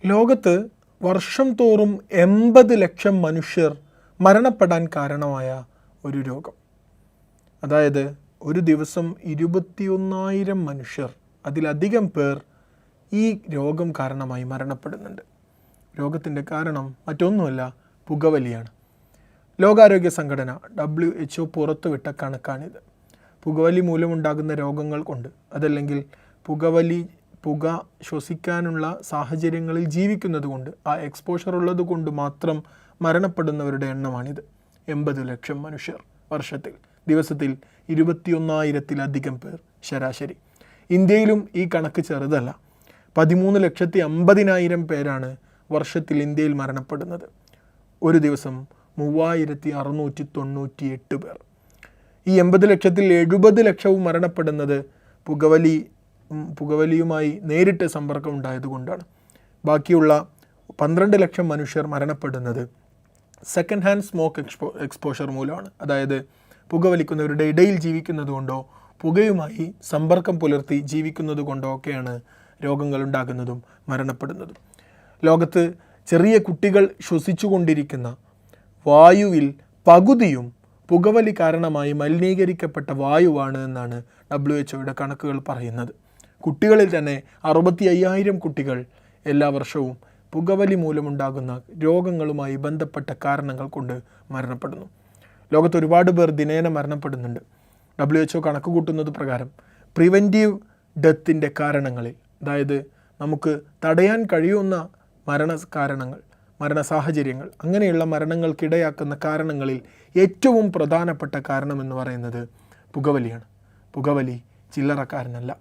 ലോകത്ത് വർഷം തോറും 80 ലക്ഷം മനുഷ്യർ മരണപ്പെടാൻ കാരണമായ ഒരു രോഗം. അതായത് ഒരു ദിവസം 21,000 മനുഷ്യർ, അതിലധികം പേർ ഈ രോഗം കാരണമായി മരണപ്പെടുന്നുണ്ട്. രോഗത്തിൻ്റെ കാരണം മറ്റൊന്നുമല്ല, പുകവലിയാണ്. ലോകാരോഗ്യ സംഘടന WHO പുറത്തുവിട്ട കണക്കാണിത്. പുകവലി മൂലമുണ്ടാകുന്ന രോഗങ്ങൾ കൊണ്ട്, അതല്ലെങ്കിൽ പുക ശ്വസിക്കാനുള്ള സാഹചര്യങ്ങളിൽ ജീവിക്കുന്നത് കൊണ്ട്, ആ എക്സ്പോഷർ ഉള്ളത് കൊണ്ട് മാത്രം മരണപ്പെടുന്നവരുടെ എണ്ണമാണിത്. 80 ലക്ഷം മനുഷ്യർ വർഷത്തിൽ, ദിവസത്തിൽ 21,000-ലധികം പേർ ശരാശരി. ഇന്ത്യയിലും ഈ കണക്ക് ചെറുതല്ല. 13,50,000 പേരാണ് വർഷത്തിൽ ഇന്ത്യയിൽ മരണപ്പെടുന്നത്. ഒരു ദിവസം 3,698 പേർ. ഈ 80 ലക്ഷത്തിൽ 70 ലക്ഷവും മരണപ്പെടുന്നത് പുകവലിയുമായി നേരിട്ട് സമ്പർക്കം ഉണ്ടായതുകൊണ്ടാണ്. ബാക്കിയുള്ള 12 ലക്ഷം മനുഷ്യർ മരണപ്പെടുന്നത് സെക്കൻഡ് ഹാൻഡ് സ്മോക്ക് എക്സ്പോഷർ മൂലമാണ്. അതായത് പുകവലിക്കുന്നവരുടെ ഇടയിൽ ജീവിക്കുന്നത് കൊണ്ടോ പുകയുമായി സമ്പർക്കം പുലർത്തി ജീവിക്കുന്നത് കൊണ്ടോ ഒക്കെയാണ് രോഗങ്ങൾ ഉണ്ടാകുന്നതും മരണപ്പെടുന്നതും. ലോകത്ത് ചെറിയ കുട്ടികൾ ശ്വസിച്ചുകൊണ്ടിരിക്കുന്ന വായുവിൽ പകുതിയും പുകവലി കാരണമായി മലിനീകരിക്കപ്പെട്ട വായുവാണ് എന്നാണ് WHO കണക്കുകൾ പറയുന്നത്. കുട്ടികളിൽ തന്നെ 65,000 കുട്ടികൾ എല്ലാ വർഷവും പുകവലി മൂലമുണ്ടാകുന്ന രോഗങ്ങളുമായി ബന്ധപ്പെട്ട കാരണങ്ങൾ കൊണ്ട് മരണപ്പെടുന്നു. ലോകത്ത് ഒരുപാട് പേർ ദിനേന മരണപ്പെടുന്നുണ്ട്. WHO കണക്ക് കൂട്ടുന്നത് പ്രകാരം പ്രിവെൻറ്റീവ് ഡെത്തിൻ്റെ കാരണങ്ങളിൽ, അതായത് നമുക്ക് തടയാൻ കഴിയുന്ന മരണ സാഹചര്യങ്ങൾ, അങ്ങനെയുള്ള മരണങ്ങൾക്കിടയാക്കുന്ന കാരണങ്ങളിൽ ഏറ്റവും പ്രധാനപ്പെട്ട കാരണമെന്ന് പറയുന്നത് പുകവലിയാണ്. പുകവലി ചില്ലറക്കാരനല്ല.